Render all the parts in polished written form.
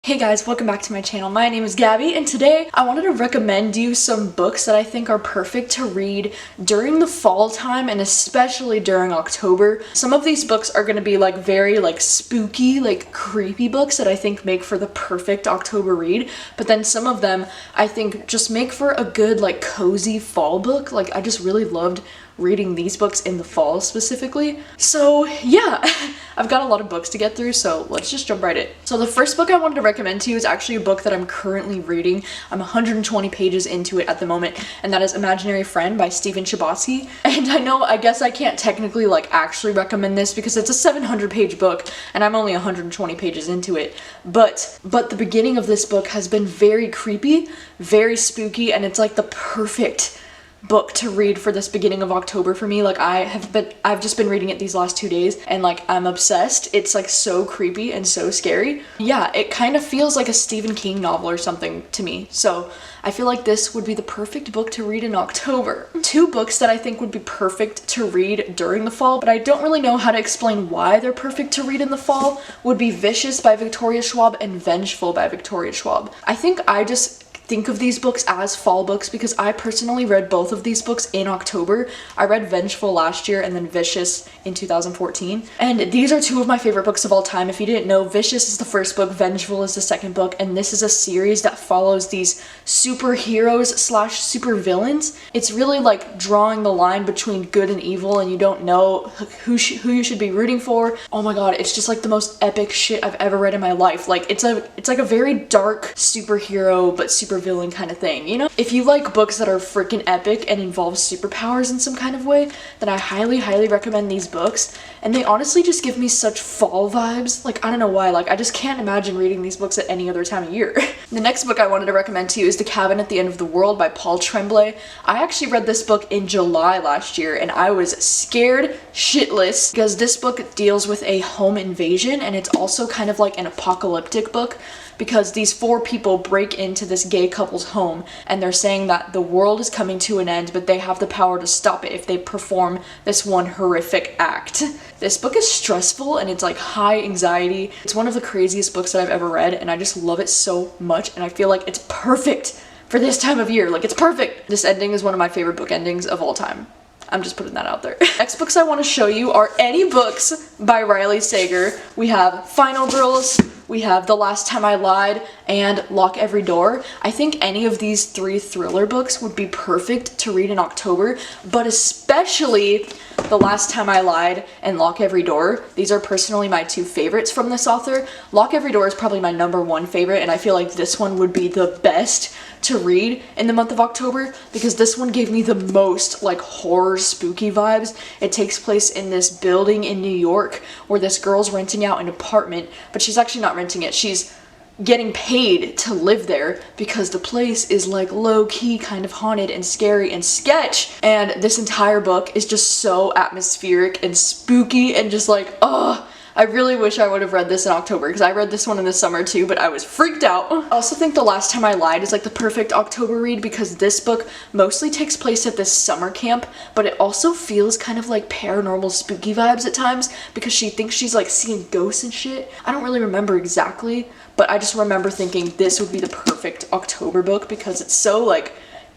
Hey guys, welcome back to my channel. My name is Gabby and today I wanted to recommend you some books that I think are perfect to read during the fall time and especially during October. Some of these books are going to be very spooky, creepy books that I think make for the perfect October read, but then some of them I think just make for a good cozy fall book. I just really loved reading these books in the fall specifically. So yeah, I've got a lot of books to get through, so let's just jump right in. So the first book I wanted to recommend to you is actually a book that I'm currently reading. I'm 120 pages into it at the moment, and that is Imaginary Friend by Chbosky. And I guess I can't technically actually recommend this because it's a 700 page book and I'm only 120 pages into it. But the beginning of this book has been very creepy, very spooky, and it's the perfect book to read for this beginning of October for me. I've just been reading it these last 2 days and I'm obsessed. It's so creepy and so scary. Yeah, it kind of feels like a Stephen King novel or something to me. So I feel like this would be the perfect book to read in October. Two books that I think would be perfect to read during the fall, but I don't really know how to explain why they're perfect to read in the fall, would be Vicious by Victoria Schwab and Vengeful by Victoria Schwab. I think I just think of these books as fall books because I personally read both of these books in October. I read Vengeful last year and then Vicious in 2014. And these are two of my favorite books of all time. If you didn't know, Vicious is the first book, Vengeful is the second book, and this is a series that follows these superheroes slash supervillains. It's really drawing the line between good and evil and you don't know who you should be rooting for. Oh my god, it's just the most epic shit I've ever read in my life. It's a very dark superhero but super villain kind of thing, you know? If you like books that are freaking epic and involve superpowers in some kind of way, then I highly recommend these books. And they honestly just give me such fall vibes. I don't know why, I just can't imagine reading these books at any other time of year. The next book I wanted to recommend to you is The Cabin at the End of the World by Paul Tremblay. I actually read this book in July last year and I was scared shitless because this book deals with a home invasion and it's also kind of an apocalyptic book because these four people break into this gay couple's home and they're saying that the world is coming to an end, but they have the power to stop it if they perform this one horrific act. This book is stressful and it's high anxiety. It's one of the craziest books that I've ever read and I just love it so much and I feel like it's perfect for this time of year. It's perfect. This ending is one of my favorite book endings of all time. I'm just putting that out there. Next books I want to show you are Any Books by Riley Sager. We have Final Girls, we have The Last Time I Lied, and Lock Every Door. I think any of these three thriller books would be perfect to read in October, but especially The Last Time I Lied and Lock Every Door. These are personally my two favorites from this author. Lock Every Door is probably my #1 favorite, and I feel like this one would be the best to read in the month of October because this one gave me the most horror spooky vibes. It takes place in this building in New York where this girl's renting out an apartment, but she's actually not renting it. She's getting paid to live there because the place is low-key kind of haunted and scary and sketch. And this entire book is just so atmospheric and spooky and just I really wish I would have read this in October because I read this one in the summer too, but I was freaked out. I also think The Last Time I Lied is the perfect October read because this book mostly takes place at this summer camp, but it also feels kind of paranormal spooky vibes at times because she thinks she's seeing ghosts and shit. I don't really remember exactly, but I just remember thinking this would be the perfect October book because it's so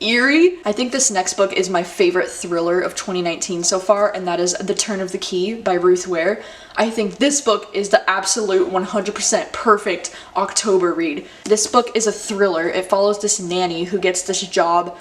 eerie. I think this next book is my favorite thriller of 2019 so far, and that is The Turn of the Key by Ruth Ware. I think this book is the absolute 100% perfect October read. This book is a thriller. It follows this nanny who gets this job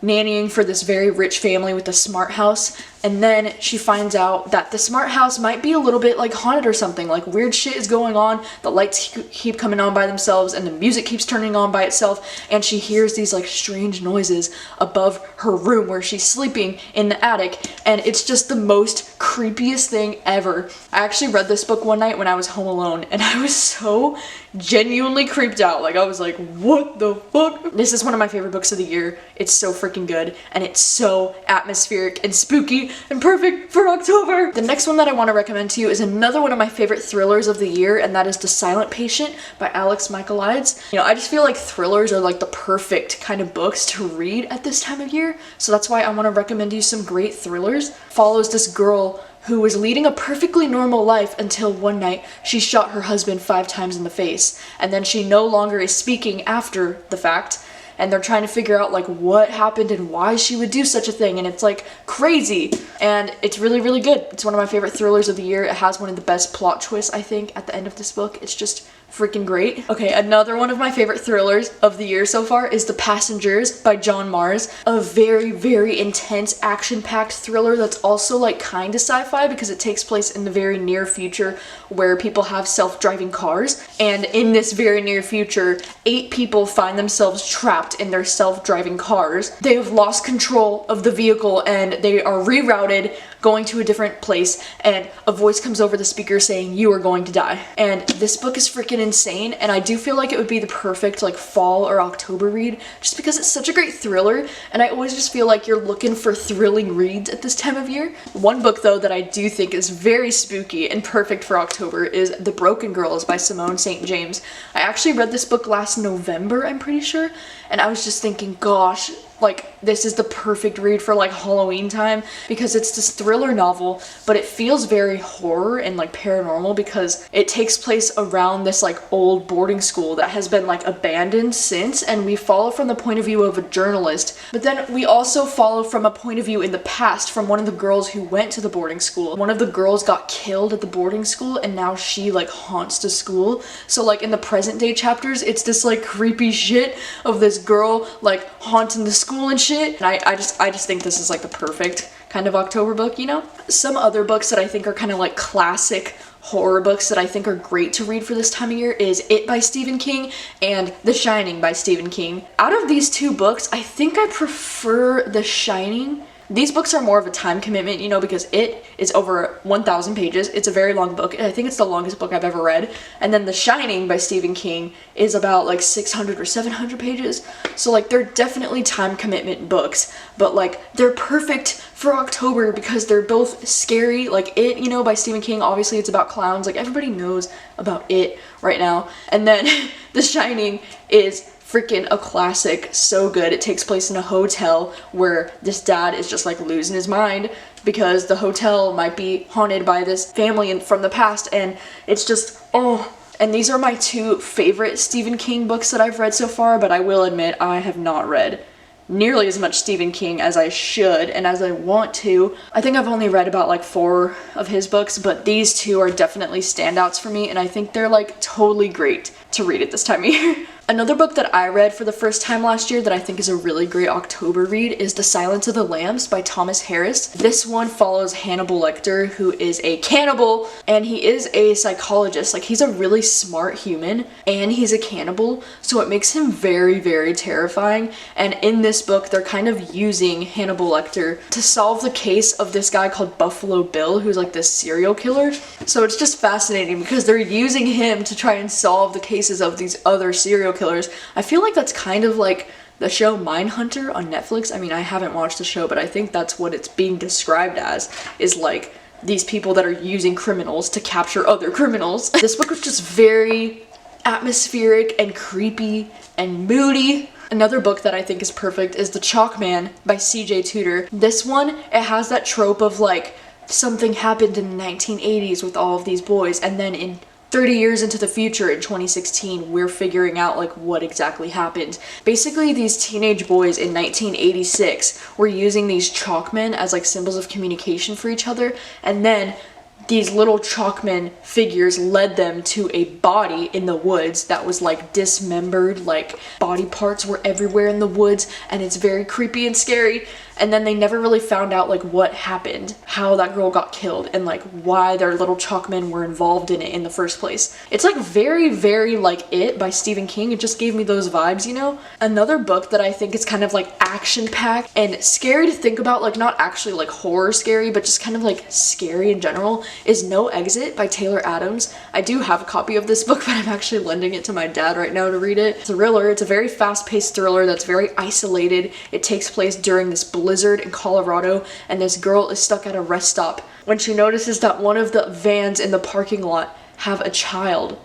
nannying for this very rich family with a smart house, and then she finds out that the smart house might be a little bit haunted or something. Weird shit is going on, the lights keep coming on by themselves and the music keeps turning on by itself, and she hears these strange noises above her room where she's sleeping in the attic, and it's just the most creepiest thing ever. I actually read this book one night when I was home alone and I was so genuinely creeped out. I was what the fuck? This is one of my favorite books of the year. It's so freaking good and it's so atmospheric and spooky and perfect for October. The next one that I want to recommend to you is another one of my favorite thrillers of the year, and that is The Silent Patient by Michaelides. I just feel like thrillers are the perfect kind of books to read at this time of year, so that's why I want to recommend you some great thrillers. Follows this girl who was leading a perfectly normal life until one night she shot her husband 5 times in the face, and then she no longer is speaking after the fact, and they're trying to figure out like what happened and why she would do such a thing, and it's like crazy, and it's really, really good. It's one of my favorite thrillers of the year. It has one of the best plot twists, I think, at the end of this book. It's just freaking great. Okay, another one of my favorite thrillers of the year so far is The Passengers by John Mars. A very, very intense, action-packed thriller that's also like kind of sci-fi because it takes place in the very near future where people have self-driving cars. And in this very near future, 8 people find themselves trapped in their self-driving cars. They have lost control of the vehicle and they are rerouted, going to a different place, and a voice comes over the speaker saying, "You are going to die." And this book is freaking insane, and I do feel like it would be the perfect like fall or October read just because it's such a great thriller, and I always just feel like you're looking for thrilling reads at this time of year. One book though that I do think is very spooky and perfect for October is The Broken Girls by Simone St. James. I actually read this book last November, I'm pretty sure, and I was just thinking, gosh, like this is the perfect read for like Halloween time because it's this thriller novel, but it feels very horror and like paranormal because it takes place around this like old boarding school that has been like abandoned since, and we follow from the point of view of a journalist, but then we also follow from a point of view in the past from one of the girls who went to the boarding school. One of the girls got killed at the boarding school and now she like haunts the school. So like in the present day chapters, it's this like creepy shit of this girl like haunting the school and shit, and I just think this is like the perfect kind of October book, you know? Some other books that I think are kind of like classic horror books that I think are great to read for this time of year is It by Stephen King and The Shining by Stephen King. Out of these 2 books, I think I prefer The Shining. These books are more of a time commitment, you know, because it is over 1,000 pages. It's a very long book. I think it's the longest book I've ever read. And then The Shining by Stephen King is about like 600 or 700 pages. So like they're definitely time commitment books, but like they're perfect for October because they're both scary. Like It, you know, by Stephen King, obviously it's about clowns. Like everybody knows about It right now. And then The Shining is freaking a classic, so good. It takes place in a hotel where this dad is just like losing his mind because the hotel might be haunted by this family from the past, and it's just, oh. And these are my 2 favorite Stephen King books that I've read so far, but I will admit I have not read nearly as much Stephen King as I should and as I want to. I think I've only read about like 4 of his books, but these 2 are definitely standouts for me, and I think they're like totally great to read at this time of year. Another book that I read for the first time last year that I think is a really great October read is The Silence of the Lambs by Thomas Harris. This one follows Hannibal Lecter, who is a cannibal, and he is a psychologist. Like, he's a really smart human, and he's a cannibal, so it makes him very, very terrifying. And in this book, they're kind of using Hannibal Lecter to solve the case of this guy called Buffalo Bill, who's like this serial killer. So it's just fascinating because they're using him to try and solve the cases of these other serial killers. I feel like that's kind of like the show Mindhunter on Netflix. I mean, I haven't watched the show, but I think that's what it's being described as, is like these people that are using criminals to capture other criminals. This book was just very atmospheric and creepy and moody. Another book that I think is perfect is The Chalk Man by CJ Tudor. This one, it has that trope of like something happened in the 1980s with all of these boys, and then in 30 years into the future, in 2016, we're figuring out like what exactly happened. Basically, these teenage boys in 1986 were using these chalkmen as like symbols of communication for each other, and then these little chalkmen figures led them to a body in the woods that was like dismembered, like body parts were everywhere in the woods, and it's very creepy and scary. And then they never really found out like what happened, how that girl got killed, and like why their little chalkmen were involved in it in the first place. It's like very, very like It by Stephen King. It just gave me those vibes, you know? Another book that I think is kind of like action-packed and scary to think about, like not actually like horror scary, but just kind of like scary in general, is No Exit by Taylor Adams. I do have a copy of this book, but I'm actually lending it to my dad right now to read it. It's a thriller. It's a very fast-paced thriller that's very isolated. It takes place during this blizzard in Colorado, and this girl is stuck at a rest stop when she notices that one of the vans in the parking lot have a child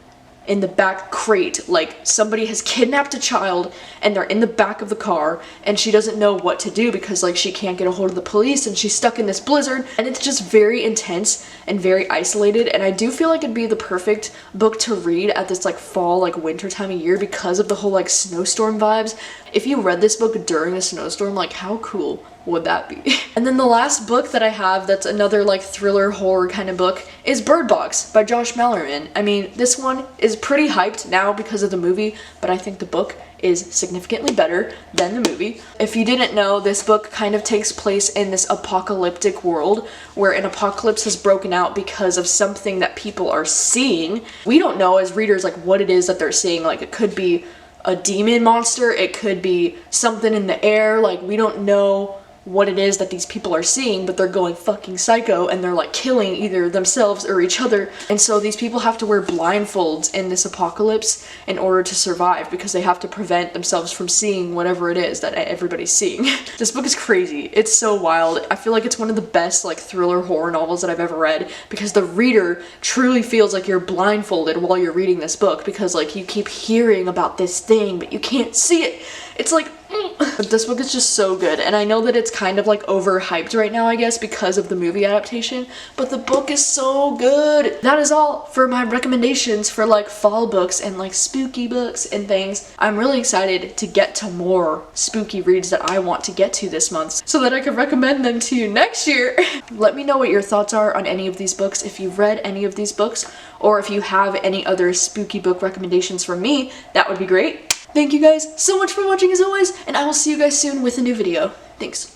in the back crate, like somebody has kidnapped a child and they're in the back of the car and she doesn't know what to do because like she can't get a hold of the police and she's stuck in this blizzard, and it's just very intense and very isolated. And I do feel like it'd be the perfect book to read at this like fall, like winter time of year because of the whole like snowstorm vibes. If you read this book during a snowstorm, like how cool would that be? And then the last book that I have that's another like thriller horror kind of book is Bird Box by Josh Malerman. I mean, this one is pretty hyped now because of the movie, but I think the book is significantly better than the movie. If you didn't know, this book kind of takes place in this apocalyptic world where an apocalypse has broken out because of something that people are seeing. We don't know as readers like what it is that they're seeing. Like it could be a demon monster, it could be something in the air, like we don't know what it is that these people are seeing, but they're going fucking psycho and they're like killing either themselves or each other. And so these people have to wear blindfolds in this apocalypse in order to survive because they have to prevent themselves from seeing whatever it is that everybody's seeing. This book is crazy. It's so wild. I feel like it's one of the best like thriller horror novels that I've ever read because the reader truly feels like you're blindfolded while you're reading this book because like you keep hearing about this thing but you can't see it. It's like, but this book is just so good, and I know that it's kind of like overhyped right now, I guess, because of the movie adaptation, but the book is so good. That is all for my recommendations for like fall books and like spooky books and things. I'm really excited to get to more spooky reads that I want to get to this month so that I can recommend them to you next year. Let me know what your thoughts are on any of these books, if you've read any of these books, or if you have any other spooky book recommendations from me, that would be great. Thank you guys so much for watching as always, and I will see you guys soon with a new video. Thanks.